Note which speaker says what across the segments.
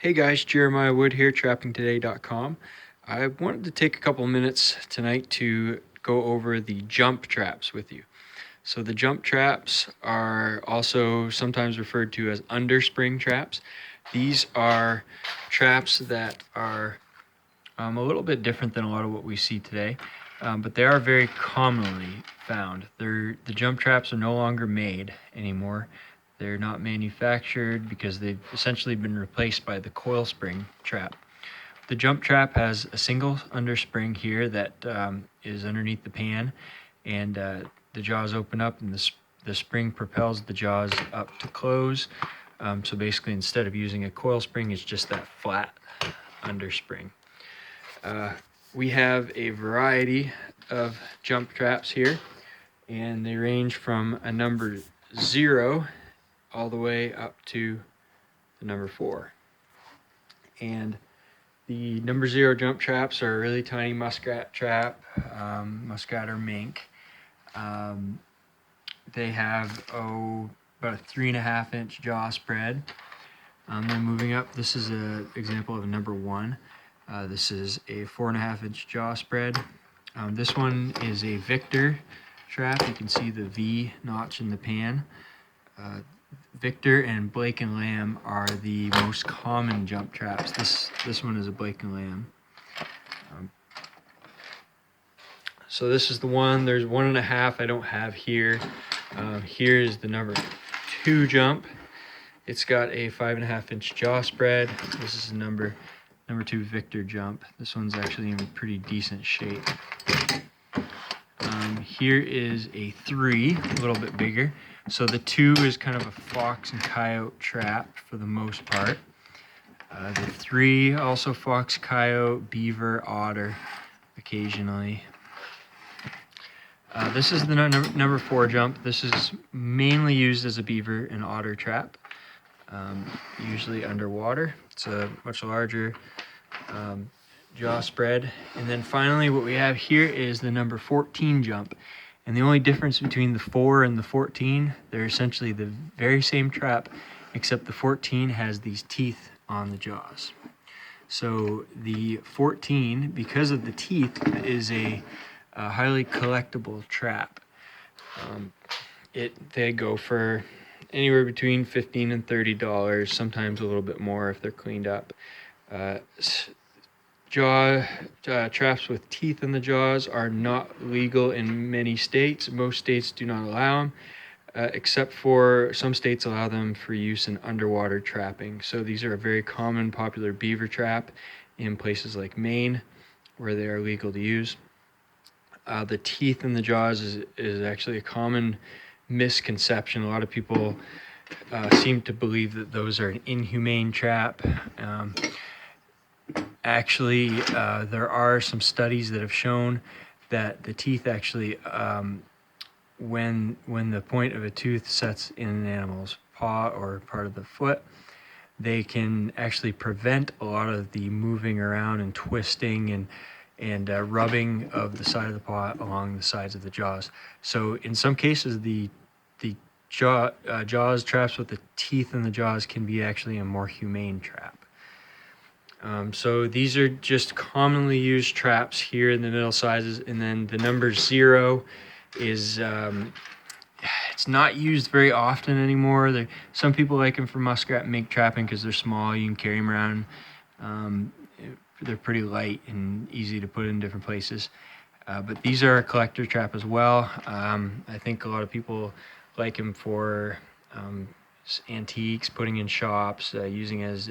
Speaker 1: Hey guys, Jeremiah Wood here, trappingtoday.com. I wanted to take a couple minutes tonight to go over the jump traps with you. So the jump traps are also sometimes referred to as underspring traps. These are traps that are a little bit different than a lot of what we see today, but they are very commonly found. The jump traps are no longer made anymore. They're not manufactured because they've essentially been replaced by the coil spring trap. The jump trap has a single underspring here that is underneath the pan, and the jaws open up and the spring propels the jaws up to close. So basically, instead of using a coil spring, it's just that flat underspring. We have a variety of jump traps here, and they range from a number 0 all the way up to the number 4. And the number 0 jump traps are a really tiny muskrat trap, muskrat or mink. They have about a 3.5-inch jaw spread. Then moving up, this is an example of a number 1. This is a 4.5-inch jaw spread. This one is a Victor trap. You can see the V notch in the pan. Victor and Blake and Lamb are the most common jump traps. This one is a Blake and Lamb. So this is the one. There's 1.5 I don't have here. Here is the number 2 jump. It's got a 5.5-inch jaw spread. This is the number 2 Victor jump. This one's actually in pretty decent shape. Here is a 3, a little bit bigger. So the 2 is kind of a fox and coyote trap for the most part. The 3 also fox, coyote, beaver, otter occasionally. This is the number 4 jump. This is mainly used as a beaver and otter trap, usually underwater. It's a much larger jaw spread. And then finally what we have here is the number 14 jump. And the only difference between the 4 and the 14, they're essentially the very same trap, except the 14 has these teeth on the jaws. So the 14, because of the teeth, is a highly collectible trap. They go for anywhere between $15 and $30, sometimes a little bit more if they're cleaned up. Traps with teeth in the jaws are not legal in many states. Most states do not allow them, except for some states allow them for use in underwater trapping. So these are a very common, popular beaver trap in places like Maine, where they are legal to use. The teeth in the jaws is actually a common misconception. A lot of people seem to believe that those are an inhumane trap. Actually, there are some studies that have shown that the teeth actually, when the point of a tooth sets in an animal's paw or part of the foot, they can actually prevent a lot of the moving around and twisting and rubbing of the side of the paw along the sides of the jaws. So in some cases, the jaws traps with the teeth in the jaws can be actually a more humane trap. So these are just commonly used traps here in the middle sizes, and then the number 0 is it's not used very often anymore. Some people like them for muskrat and mink trapping because they're small. You can carry them around. They're pretty light and easy to put in different places. But these are a collector trap as well. I think a lot of people like them for antiques, putting in shops, using as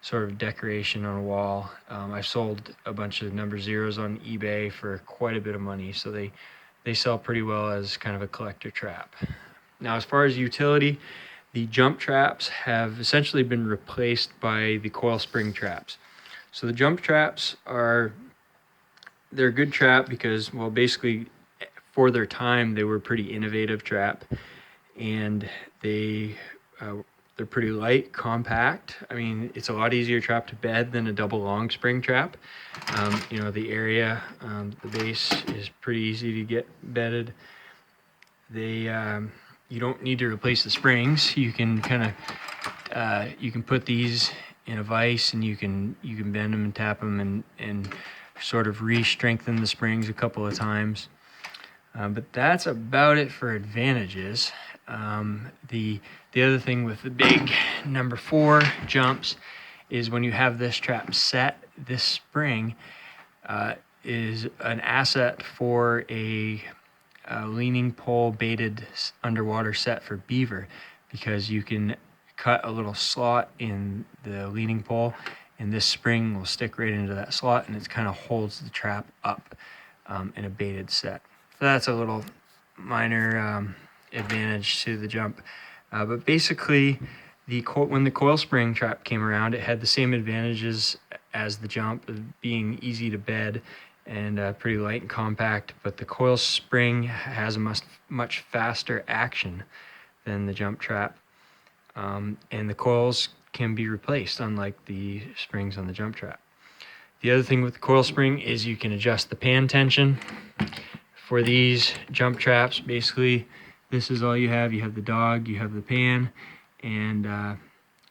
Speaker 1: sort of decoration on a wall. I've sold a bunch of number 0s on eBay for quite a bit of money, so they sell pretty well as kind of a collector trap. Now, as far as utility, the jump traps have essentially been replaced by the coil spring traps. So the jump traps they're a good trap because, well, basically for their time, they were a pretty innovative trap, and they're pretty light, compact. I mean, it's a lot easier trap to bed than a double long spring trap. The area, the base is pretty easy to get bedded. You don't need to replace the springs. You can you can put these in a vise, and you can bend them and tap them and sort of re-strengthen the springs a couple of times. But that's about it for advantages. The other thing with the big number 4 jumps is when you have this trap set, this spring is an asset for a leaning pole baited underwater set for beaver, because you can cut a little slot in the leaning pole and this spring will stick right into that slot, and it kind of holds the trap up in a baited set. So that's a little minor advantage to the jump. But basically, when the coil spring trap came around, it had the same advantages as the jump, being easy to bed and pretty light and compact. But the coil spring has a much faster action than the jump trap, and the coils can be replaced, unlike the springs on the jump trap. The other thing with the coil spring is you can adjust the pan tension. For these jump traps, basically, this is all you have. You have the dog, you have the pan, and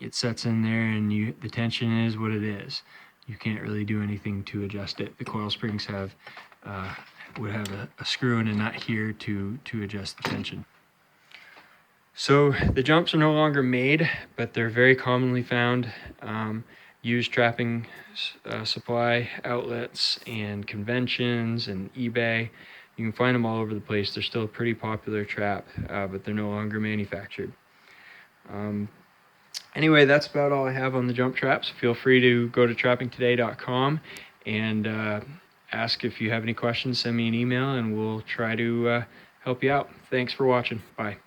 Speaker 1: it sets in there, and the tension is what it is. You can't really do anything to adjust it. The coil springs would have a screw and a nut here to adjust the tension. So the jumps are no longer made, but they're very commonly found. Used trapping supply outlets and conventions and eBay. You can find them all over the place. They're still a pretty popular trap, but they're no longer manufactured. Anyway, that's about all I have on the jump traps. Feel free to go to trappingtoday.com and ask if you have any questions. Send me an email and we'll try to help you out. Thanks for watching. Bye.